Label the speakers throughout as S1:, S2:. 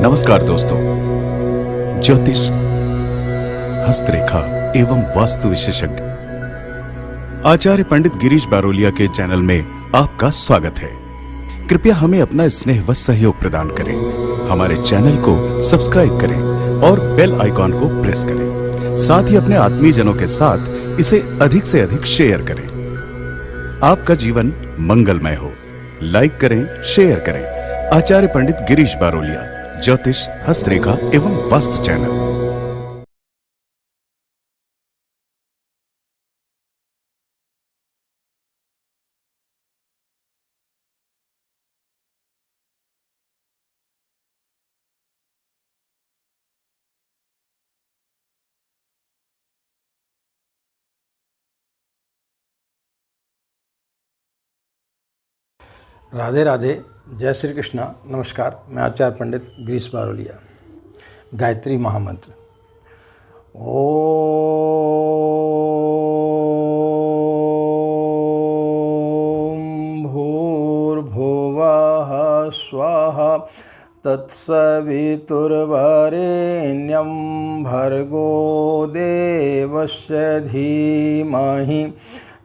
S1: नमस्कार दोस्तों, ज्योतिष, हस्तरेखा एवं वास्तु विशेषज्ञ आचार्य पंडित गिरीश बारोलिया के चैनल में आपका स्वागत है। कृपया हमें अपना स्नेह व सहयोग प्रदान करें। हमारे चैनल को सब्सक्राइब करें और बेल आइकॉन को प्रेस करें। साथ ही अपने आत्मीयजनों के साथ इसे अधिक से अधिक शेयर करें। आपका जीवन मंगलमय हो। लाइक करें, शेयर करें। आचार्य पंडित गिरीश बारोलिया, ज्योतिष, हस्तरेखा एवं वास्तु चैनल।
S2: राधे राधे, जय श्री कृष्णा। नमस्कार, मैं आचार्य पंडित गिरीश बारोलिया। गायत्री महामंत्र। ओम भूर्भुवः स्वः तत्सवितुर्वरेण्यं भर्गो देवस्य धीमहि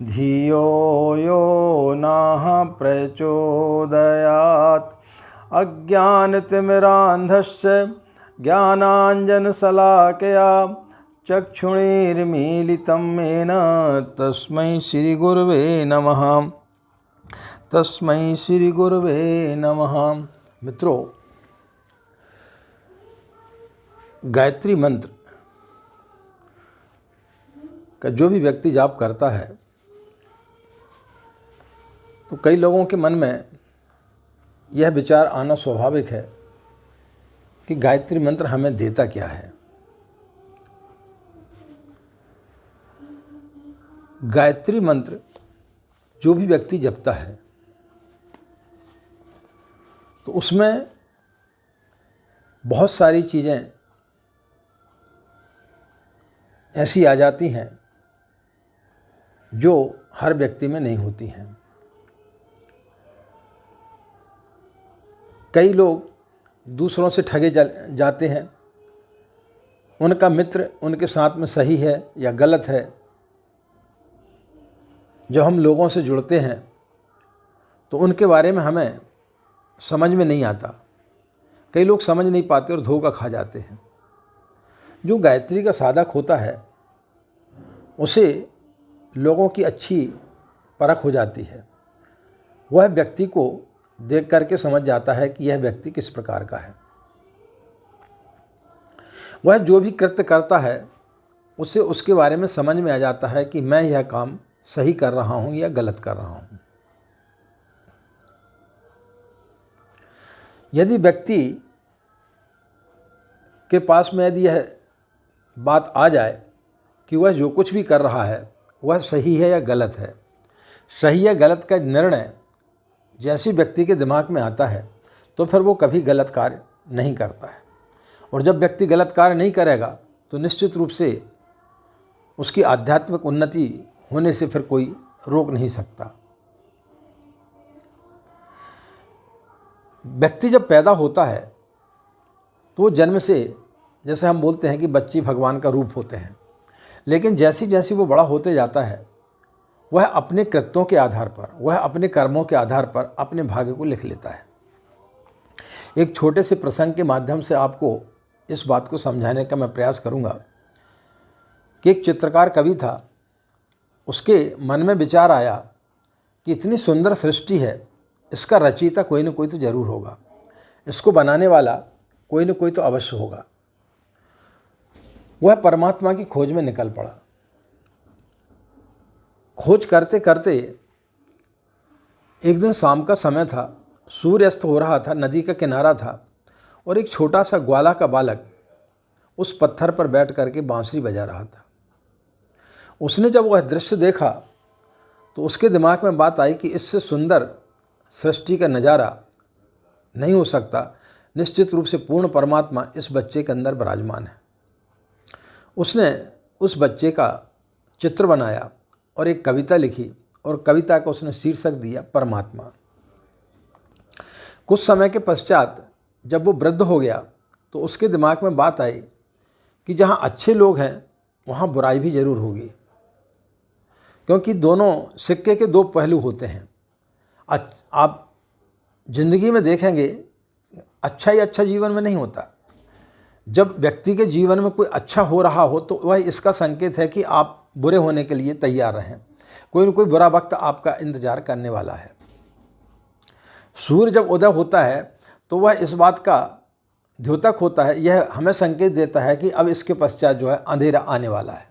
S2: धियो यो नः प्रचोदयात्। अज्ञानतिमिरान्धस्य ज्ञानाञ्जनशलाकया चक्षुरुन्मीलितं येन तस्मै श्रीगुरवे नमः। तस्मै श्रीगुरवे नमः। मित्रों, गायत्री मंत्र का जो भी व्यक्ति जाप करता है तो कई लोगों के मन में यह विचार आना स्वाभाविक है कि गायत्री मंत्र हमें देता क्या है। गायत्री मंत्र जो भी व्यक्ति जपता है तो उसमें बहुत सारी चीज़ें ऐसी आ जाती हैं जो हर व्यक्ति में नहीं होती हैं। कई लोग दूसरों से ठगे जाते हैं। उनका मित्र उनके साथ में सही है या गलत है। जब हम लोगों से जुड़ते हैं तो उनके बारे में हमें समझ में नहीं आता। कई लोग समझ नहीं पाते और धोखा खा जाते हैं। जो गायत्री का साधक होता है उसे लोगों की अच्छी परख हो जाती है। वह व्यक्ति को देख करके समझ जाता है कि यह व्यक्ति किस प्रकार का है। वह जो भी कृत्य करता है उसे उसके बारे में समझ में आ जाता है कि मैं यह काम सही कर रहा हूँ या गलत कर रहा हूँ। यदि व्यक्ति के पास में यदि यह बात आ जाए कि वह जो कुछ भी कर रहा है वह सही है या गलत है, सही या गलत का निर्णय जैसी व्यक्ति के दिमाग में आता है तो फिर वो कभी गलत कार्य नहीं करता है। और जब व्यक्ति गलत कार्य नहीं करेगा तो निश्चित रूप से उसकी आध्यात्मिक उन्नति होने से फिर कोई रोक नहीं सकता। व्यक्ति जब पैदा होता है तो वो जन्म से, जैसे हम बोलते हैं कि बच्चे भगवान का रूप होते हैं, लेकिन जैसी जैसी वो बड़ा होते जाता है वह अपने कृत्यों के आधार पर, वह अपने कर्मों के आधार पर अपने भाग्य को लिख लेता है। एक छोटे से प्रसंग के माध्यम से आपको इस बात को समझाने का मैं प्रयास करूंगा कि एक चित्रकार कवि था। उसके मन में विचार आया कि इतनी सुंदर सृष्टि है, इसका रचयिता कोई न कोई तो ज़रूर होगा, इसको बनाने वाला कोई न कोई तो अवश्य होगा। वह परमात्मा की खोज में निकल पड़ा। खोज करते करते एक दिन शाम का समय था, सूर्य अस्त हो रहा था, नदी का किनारा था और एक छोटा सा ग्वाला का बालक उस पत्थर पर बैठ करके बांसुरी बजा रहा था। उसने जब वह दृश्य देखा तो उसके दिमाग में बात आई कि इससे सुंदर सृष्टि का नज़ारा नहीं हो सकता। निश्चित रूप से पूर्ण परमात्मा इस बच्चे के अंदर विराजमान है। उसने उस बच्चे का चित्र बनाया और एक कविता लिखी और कविता को उसने शीर्षक दिया परमात्मा। कुछ समय के पश्चात जब वो वृद्ध हो गया तो उसके दिमाग में बात आई कि जहाँ अच्छे लोग हैं वहाँ बुराई भी ज़रूर होगी, क्योंकि दोनों सिक्के के दो पहलू होते हैं। आप ज़िंदगी में देखेंगे अच्छा ही अच्छा जीवन में नहीं होता। जब व्यक्ति के जीवन में कोई अच्छा हो रहा हो तो वह इसका संकेत है कि आप बुरे होने के लिए तैयार रहें, कोई न कोई बुरा वक्त आपका इंतज़ार करने वाला है। सूर्य जब उदय होता है तो वह इस बात का द्योतक होता है, यह हमें संकेत देता है कि अब इसके पश्चात जो है अंधेरा आने वाला है।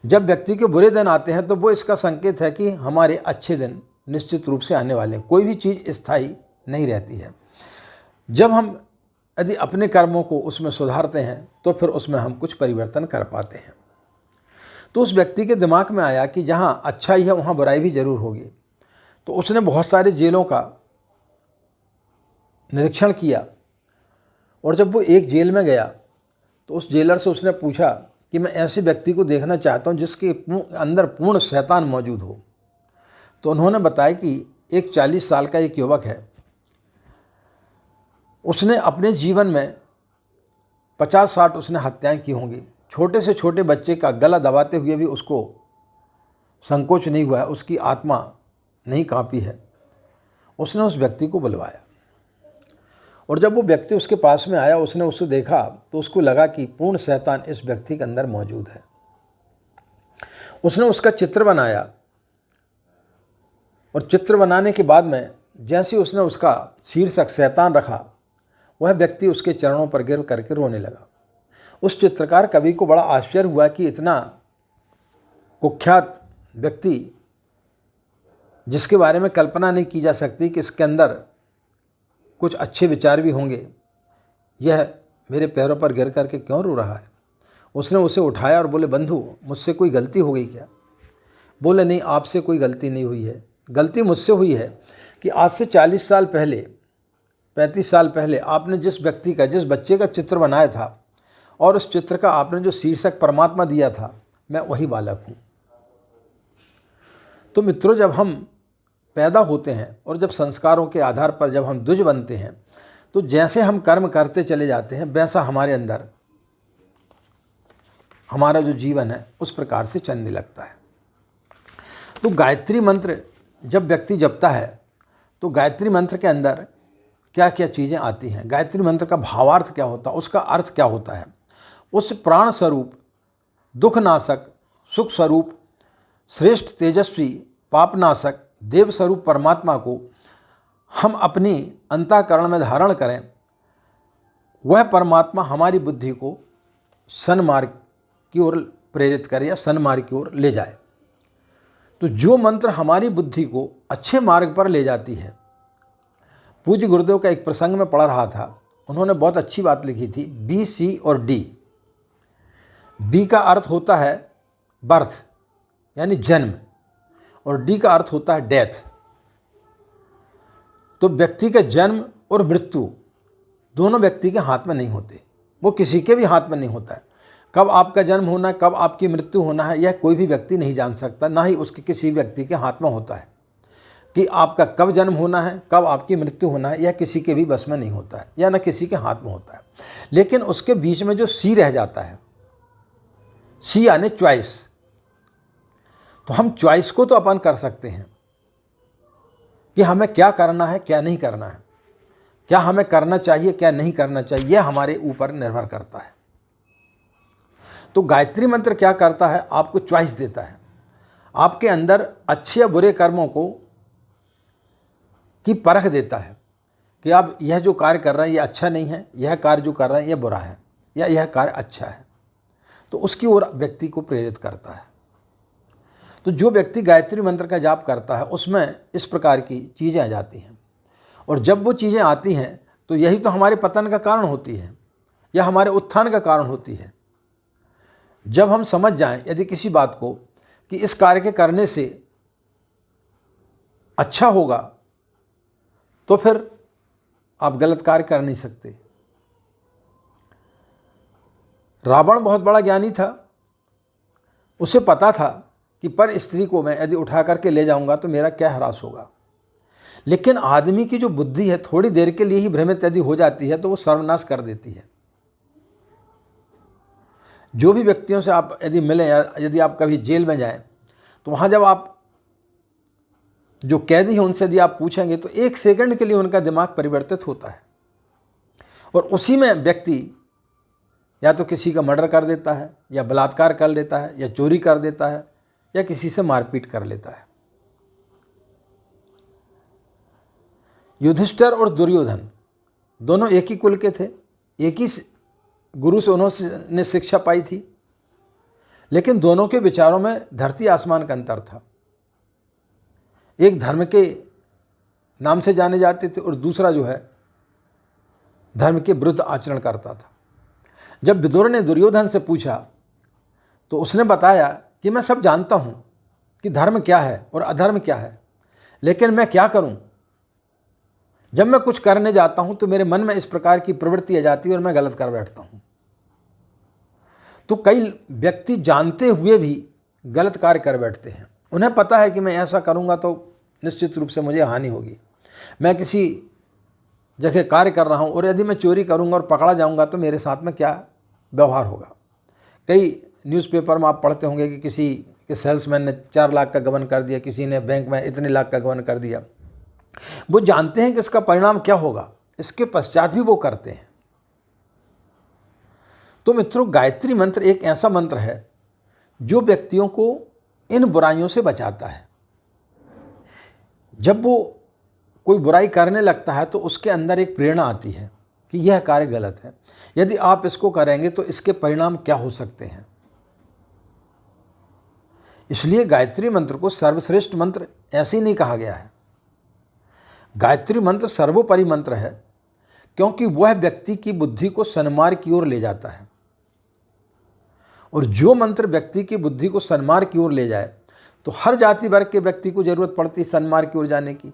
S2: जब व्यक्ति के बुरे दिन आते हैं तो वो इसका संकेत है कि हमारे अच्छे दिन निश्चित रूप से आने वाले हैं। कोई भी चीज़ स्थायी नहीं रहती है। जब हम यदि अपने कर्मों को उसमें सुधारते हैं तो फिर उसमें हम कुछ परिवर्तन कर पाते हैं। तो उस व्यक्ति के दिमाग में आया कि जहाँ अच्छाई है वहाँ बुराई भी ज़रूर होगी। तो उसने बहुत सारे जेलों का निरीक्षण किया, और जब वो एक जेल में गया तो उस जेलर से उसने पूछा कि मैं ऐसे व्यक्ति को देखना चाहता हूँ जिसके अंदर पूर्ण शैतान मौजूद हो। तो उन्होंने बताया कि एक 40 साल का एक युवक है, उसने अपने जीवन में 50-60 उसने हत्याएं की होंगी। छोटे से छोटे बच्चे का गला दबाते हुए भी उसको संकोच नहीं हुआ है, उसकी आत्मा नहीं कांपी है। उसने उस व्यक्ति को बुलवाया, और जब वो व्यक्ति उसके पास में आया, उसने उससे देखा तो उसको लगा कि पूर्ण शैतान इस व्यक्ति के अंदर मौजूद है। उसने उसका चित्र बनाया, और चित्र बनाने के बाद में जैसे उसने उसका शीर्षक शैतान रखा, वह व्यक्ति उसके चरणों पर गिर करके रोने लगा। उस चित्रकार कवि को बड़ा आश्चर्य हुआ कि इतना कुख्यात व्यक्ति, जिसके बारे में कल्पना नहीं की जा सकती कि इसके अंदर कुछ अच्छे विचार भी होंगे, यह मेरे पैरों पर गिर करके क्यों रो रहा है। उसने उसे उठाया और बोले, बंधु मुझसे कोई गलती हो गई क्या? बोले, नहीं, आपसे कोई गलती नहीं हुई है। गलती मुझसे हुई है कि आज से 40 साल पहले, 35 साल पहले आपने जिस व्यक्ति का, जिस बच्चे का चित्र बनाया था और उस चित्र का आपने जो शीर्षक परमात्मा दिया था, मैं वही बालक हूँ। तो मित्रों, जब हम पैदा होते हैं और जब संस्कारों के आधार पर जब हम द्विज बनते हैं, तो जैसे हम कर्म करते चले जाते हैं वैसा हमारे अंदर हमारा जो जीवन है उस प्रकार से चलने लगता है। तो गायत्री मंत्र जब व्यक्ति जपता है तो गायत्री मंत्र के अंदर क्या क्या चीज़ें आती हैं, गायत्री मंत्र का भावार्थ क्या होता है, उसका अर्थ क्या होता है। उस प्राण स्वरूप, दुखनाशक, सुख स्वरूप, श्रेष्ठ तेजस्वी, पापनाशक, देव स्वरूप परमात्मा को हम अपनी अंतःकरण में धारण करें, वह परमात्मा हमारी बुद्धि को सन्मार्ग की ओर प्रेरित करे या सन्मार्ग की ओर ले जाए। तो जो मंत्र हमारी बुद्धि को अच्छे मार्ग पर ले जाती है, पूज्य गुरुदेव का एक प्रसंग में पढ़ रहा था, उन्होंने बहुत अच्छी बात लिखी थी। बी, सी और डी। बी का अर्थ होता है बर्थ यानी जन्म, और डी का अर्थ होता है डेथ। तो व्यक्ति का जन्म और मृत्यु दोनों व्यक्ति के हाथ में नहीं होते, वो किसी के भी हाथ में नहीं होता है। कब आपका जन्म होना है, कब आपकी मृत्यु होना है, यह कोई भी व्यक्ति नहीं जान सकता, ना ही उसके किसी व्यक्ति के हाथ में होता है। कि आपका कब जन्म होना है, कब आपकी मृत्यु होना है, यह किसी के भी बस में नहीं होता है, या ना किसी के हाथ में होता है। लेकिन उसके बीच में जो सी रह जाता है, सी यानी चॉइस, तो हम चॉइस को तो अपन कर सकते हैं कि हमें क्या करना है, क्या नहीं करना है, क्या हमें करना चाहिए, क्या नहीं करना चाहिए, यह हमारे ऊपर निर्भर करता है। तो गायत्री मंत्र क्या करता है, आपको चॉइस देता है, आपके अंदर अच्छे या बुरे कर्मों को की परख देता है कि आप यह जो कार्य कर रहे हैं ये अच्छा नहीं है, यह कार्य जो कर रहे हैं यह बुरा है, या यह कार्य अच्छा है। तो उसकी ओर व्यक्ति को प्रेरित करता है। तो जो व्यक्ति गायत्री मंत्र का जाप करता है उसमें इस प्रकार की चीज़ें आ जाती हैं, और जब वो चीज़ें आती हैं तो यही तो हमारे पतन का कारण होती है या हमारे उत्थान का कारण होती है। जब हम समझ जाएं यदि किसी बात को कि इस कार्य के करने से अच्छा होगा, तो फिर आप गलत कार्य कर नहीं सकते। रावण बहुत बड़ा ज्ञानी था, उसे पता था कि पर स्त्री को मैं यदि उठा करके ले जाऊंगा तो मेरा क्या ह्रास होगा, लेकिन आदमी की जो बुद्धि है थोड़ी देर के लिए ही भ्रमित यदि हो जाती है तो वो सर्वनाश कर देती है। जो भी व्यक्तियों से आप यदि मिलें या यदि आप कभी जेल में जाएं तो वहाँ जब आप जो कैदी हैं उनसे यदि आप पूछेंगे तो 1 सेकंड के लिए उनका दिमाग परिवर्तित होता है और उसी में व्यक्ति या तो किसी का मर्डर कर देता है या बलात्कार कर लेता है या चोरी कर देता है या किसी से मारपीट कर लेता है। युधिष्ठिर और दुर्योधन दोनों एक ही कुल के थे, एक ही गुरु से उन्होंने शिक्षा पाई थी, लेकिन दोनों के विचारों में धरती आसमान का अंतर था। एक धर्म के नाम से जाने जाते थे और दूसरा जो है धर्म के विरुद्ध आचरण करता था। जब विदुर ने दुर्योधन से पूछा तो उसने बताया कि मैं सब जानता हूँ कि धर्म क्या है और अधर्म क्या है, लेकिन मैं क्या करूँ, जब मैं कुछ करने जाता हूँ तो मेरे मन में इस प्रकार की प्रवृत्ति आ जाती है और मैं गलत कर बैठता हूँ। तो कई व्यक्ति जानते हुए भी गलत कार्य कर बैठते हैं। उन्हें पता है कि मैं ऐसा करूँगा तो निश्चित रूप से मुझे हानि होगी। मैं किसी जगह कार्य कर रहा हूँ और यदि मैं चोरी करूँगा और पकड़ा जाऊँगा तो मेरे साथ में क्या व्यवहार होगा। कई न्यूज़पेपर में आप पढ़ते होंगे कि किसी के सेल्समैन ने 4 लाख का गबन कर दिया, किसी ने बैंक में इतने लाख का गबन कर दिया। वो जानते हैं कि इसका परिणाम क्या होगा, इसके पश्चात भी वो करते हैं। तो मित्रों, गायत्री मंत्र एक ऐसा मंत्र है जो व्यक्तियों को इन बुराइयों से बचाता है। जब वो कोई बुराई करने लगता है तो उसके अंदर एक प्रेरणा आती है कि यह कार्य गलत है, यदि आप इसको करेंगे तो इसके परिणाम क्या हो सकते हैं। इसलिए गायत्री मंत्र को सर्वश्रेष्ठ मंत्र ऐसे ही नहीं कहा गया है। गायत्री मंत्र सर्वोपरि मंत्र है क्योंकि वह व्यक्ति की बुद्धि को सन्मार्ग की ओर ले जाता है, और जो मंत्र व्यक्ति की बुद्धि को सन्मार्ग की ओर ले जाए तो हर जाति वर्ग के व्यक्ति को जरूरत पड़ती है सन्मार्ग की ओर जाने की।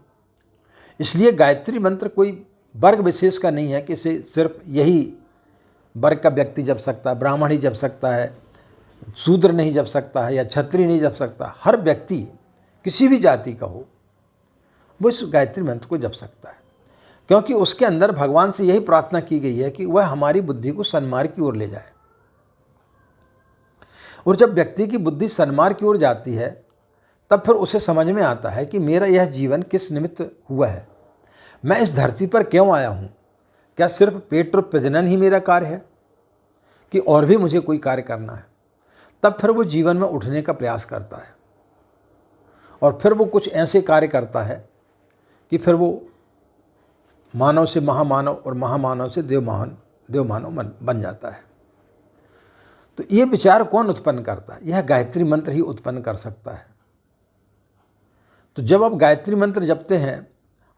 S2: इसलिए गायत्री मंत्र कोई वर्ग विशेष का नहीं है कि सिर्फ यही वर्ग का व्यक्ति जप सकता है, ब्राह्मण ही जप सकता है, शूद्र नहीं जप सकता है या क्षत्रिय नहीं जप सकता। हर व्यक्ति किसी भी जाति का हो वो इस गायत्री मंत्र को जप सकता है, क्योंकि उसके अंदर भगवान से यही प्रार्थना की गई है कि वह हमारी बुद्धि को सन्मार्ग की ओर ले जाए। और जब व्यक्ति की बुद्धि सन्मार्ग की ओर जाती है तब फिर उसे समझ में आता है कि मेरा यह जीवन किस निमित्त हुआ है, मैं इस धरती पर क्यों आया हूँ। क्या सिर्फ पेट और प्रजनन ही मेरा कार्य है कि और भी मुझे कोई कार्य करना है। तब फिर वो जीवन में उठने का प्रयास करता है और फिर वो कुछ ऐसे कार्य करता है कि फिर वो मानव से महामानव और महामानव से देवमानव बन जाता है। तो ये विचार कौन उत्पन्न करता है? यह गायत्री मंत्र ही उत्पन्न कर सकता है। तो जब आप गायत्री मंत्र जपते हैं,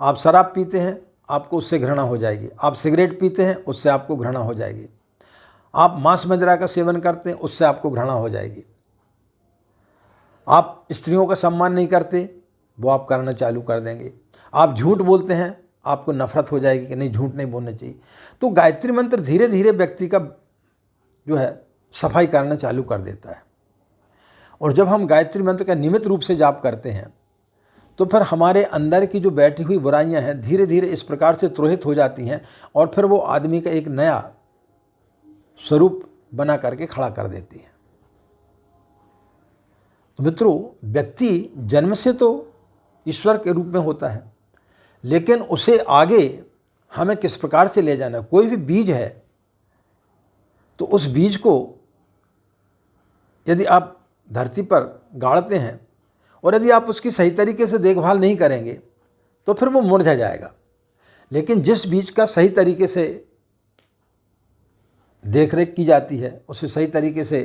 S2: आप शराब पीते हैं, आपको उससे घृणा हो जाएगी। आप सिगरेट पीते हैं, उससे आपको घृणा हो जाएगी। आप मांस मदिरा का सेवन करते हैं, उससे आपको घृणा हो जाएगी। आप स्त्रियों का सम्मान नहीं करते, वो आप करना चालू कर देंगे। आप झूठ बोलते हैं, आपको नफरत हो जाएगी कि नहीं, झूठ नहीं बोलना चाहिए। तो गायत्री मंत्र धीरे धीरे व्यक्ति का जो है सफाई करना चालू कर देता है। और जब हम गायत्री मंत्र का नियमित रूप से जाप करते हैं तो फिर हमारे अंदर की जो बैठी हुई बुराइयां हैं धीरे धीरे इस प्रकार से तुरहित हो जाती हैं और फिर वो आदमी का एक नया स्वरूप बना करके खड़ा कर देती हैं। तो मित्रों, व्यक्ति जन्म से तो ईश्वर के रूप में होता है, लेकिन उसे आगे हमें किस प्रकार से ले जाना। कोई भी बीज है तो उस बीज को यदि आप धरती पर गाड़ते हैं और यदि आप उसकी सही तरीके से देखभाल नहीं करेंगे तो फिर वो मुरझा जाएगा। लेकिन जिस बीज का सही तरीके से देखरेख की जाती है, उसे सही तरीके से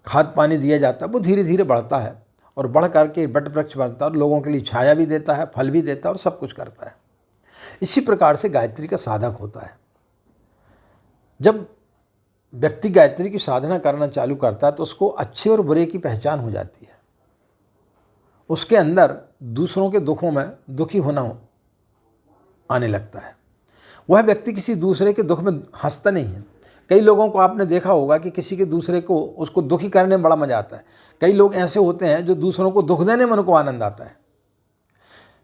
S2: खाद पानी दिया जाता है, वो धीरे धीरे बढ़ता है और बढ़ करके वट वृक्ष बनता है और लोगों के लिए छाया भी देता है, फल भी देता है और सब कुछ करता है। इसी प्रकार से गायत्री का साधक होता है। जब व्यक्ति गायत्री की साधना करना चालू करता है तो उसको अच्छे और बुरे की पहचान हो जाती है। उसके अंदर दूसरों के दुखों में दुखी होना आने लगता है। वह व्यक्ति किसी दूसरे के दुख में हंसता नहीं है। कई लोगों को आपने देखा होगा कि किसी के दूसरे को उसको दुखी करने में बड़ा मजा आता है। कई लोग ऐसे होते हैं जो दूसरों को दुख देने में उनको आनंद आता है।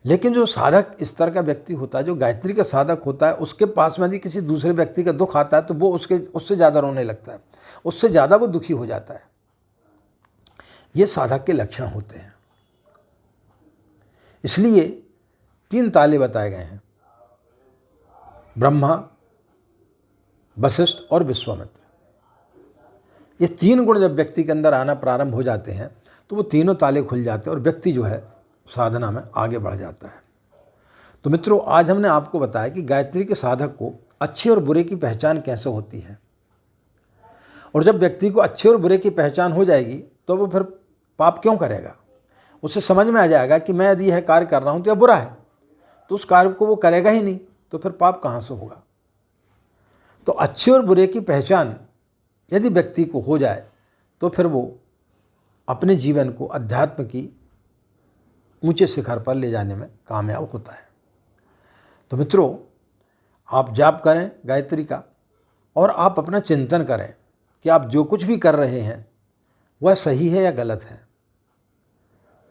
S2: लेकिन जो साधक स्तर का व्यक्ति होता है, जो गायत्री का साधक होता है, उसके पास में यदि किसी दूसरे व्यक्ति का दुख आता है तो वो उससे ज़्यादा रोने लगता है, उससे ज़्यादा वो दुखी हो जाता है। ये साधक के लक्षण होते हैं। इसलिए 3 ताले बताए गए हैं, ब्रह्मा, वशिष्ठ और विश्वामित्र। ये 3 गुण जब व्यक्ति के अंदर आना प्रारंभ हो जाते हैं तो वो तीनों ताले खुल जाते हैं और व्यक्ति जो है साधना में आगे बढ़ जाता है। तो मित्रों, आज हमने आपको बताया कि गायत्री के साधक को अच्छे और बुरे की पहचान कैसे होती है, और जब व्यक्ति को अच्छे और बुरे की पहचान हो जाएगी तो वो फिर पाप क्यों करेगा। उसे समझ में आ जाएगा कि मैं यदि यह कार्य कर रहा हूँ तो यह बुरा है, तो उस कार्य को वो करेगा ही नहीं, तो फिर पाप कहाँ से होगा। तो अच्छे और बुरे की पहचान यदि व्यक्ति को हो जाए तो फिर वो अपने जीवन को अध्यात्म की ऊंचे शिखर पर ले जाने में कामयाब होता है। तो मित्रों, आप जाप करें गायत्री का, और आप अपना चिंतन करें कि आप जो कुछ भी कर रहे हैं वह सही है या गलत है।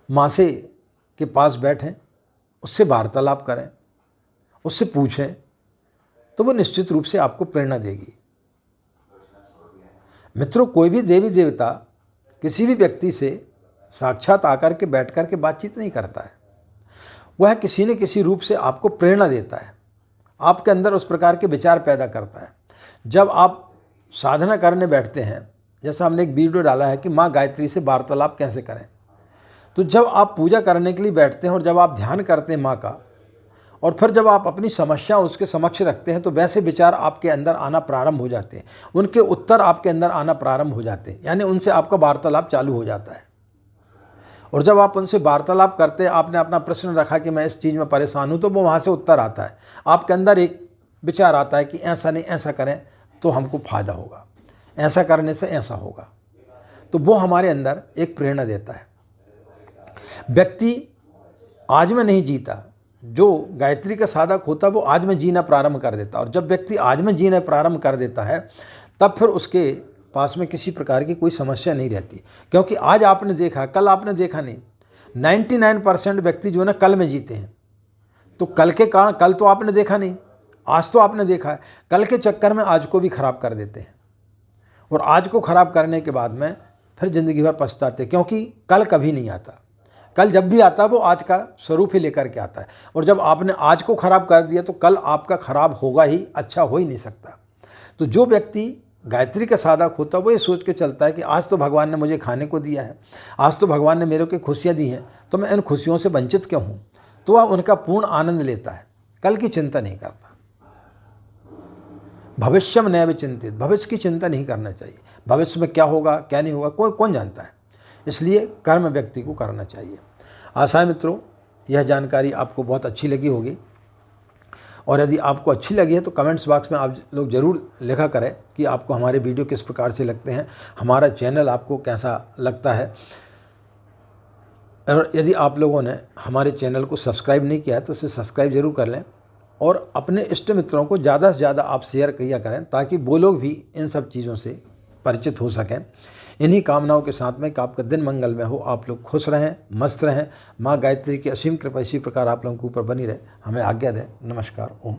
S2: माँ से के पास बैठें, उससे वार्तालाप करें, उससे पूछें, तो वो निश्चित रूप से आपको प्रेरणा देगी। मित्रों, कोई भी देवी देवता किसी भी व्यक्ति से साक्षात आकर के बैठ कर के बातचीत नहीं करता है, वह किसी न किसी रूप से आपको प्रेरणा देता है, आपके अंदर उस प्रकार के विचार पैदा करता है। जब आप साधना करने बैठते हैं, जैसा हमने एक वीडियो डाला है कि माँ गायत्री से वार्तालाप कैसे करें, तो जब आप पूजा करने के लिए बैठते हैं और जब आप ध्यान करते हैं माँ का, और फिर जब आप अपनी समस्या उसके समक्ष रखते हैं, तो वैसे विचार आपके अंदर आना प्रारंभ हो जाते हैं, उनके उत्तर आपके अंदर आना प्रारंभ हो जाते हैं, यानी उनसे आपका वार्तालाप चालू हो जाता है। और जब आप उनसे वार्तालाप करते हैं, आपने अपना प्रश्न रखा कि मैं इस चीज़ में परेशान हूँ, तो वो वहाँ से उत्तर आता है, आपके अंदर एक विचार आता है कि ऐसा नहीं, ऐसा करें तो हमको फ़ायदा होगा, ऐसा करने से ऐसा होगा। तो वो हमारे अंदर एक प्रेरणा देता है। व्यक्ति आज में नहीं जीता, जो गायत्री का साधक होता है वो आज में जीना प्रारंभ कर देता है। और जब व्यक्ति आज में जीना प्रारंभ कर देता है तब फिर उसके पास में किसी प्रकार की कोई समस्या नहीं रहती, क्योंकि आज आपने देखा, कल आपने देखा नहीं। 99% व्यक्ति जो है ना कल में जीते हैं। तो कल के कारण, कल तो आपने देखा नहीं, आज तो आपने देखा है, कल के चक्कर में आज को भी खराब कर देते हैं, और आज को खराब करने के बाद में फिर ज़िंदगी भर पछताते, क्योंकि कल कभी नहीं आता। कल जब भी आता है वो आज का स्वरूप ही लेकर के आता है, और जब आपने आज को खराब कर दिया तो कल आपका खराब होगा ही, अच्छा हो ही नहीं सकता। तो जो व्यक्ति गायत्री का साधक होता है वो ये सोच के चलता है कि आज तो भगवान ने मुझे खाने को दिया है, आज तो भगवान ने मेरे को खुशियाँ दी हैं, तो मैं इन खुशियों से वंचित क्यों हूँ। तो वह उनका पूर्ण आनंद लेता है, कल की चिंता नहीं करता। भविष्यम नैव चिंतित, भविष्य की चिंता नहीं करना चाहिए। भविष्य में क्या होगा क्या नहीं होगा कौन जानता है। इसलिए कर्म व्यक्ति को करना चाहिए। आशा है मित्रों यह जानकारी आपको बहुत अच्छी लगी होगी, और यदि आपको अच्छी लगी है तो कमेंट्स बॉक्स में आप लोग ज़रूर लिखा करें कि आपको हमारे वीडियो किस प्रकार से लगते हैं, हमारा चैनल आपको कैसा लगता है। और यदि आप लोगों ने हमारे चैनल को सब्सक्राइब नहीं किया है तो उसे सब्सक्राइब जरूर कर लें, और अपने इष्ट मित्रों को ज़्यादा से ज़्यादा आप शेयर किया करें, ताकि वो लोग भी इन सब चीज़ों से परिचित हो सकें। इन्हीं कामनाओं के साथ में कि आपका दिन मंगल में हो, आप लोग खुश रहें, मस्त रहें। माँ गायत्री की असीम कृपा इसी प्रकार आप लोगों के ऊपर बनी रहे। हमें आज्ञा दें। नमस्कार। ओम।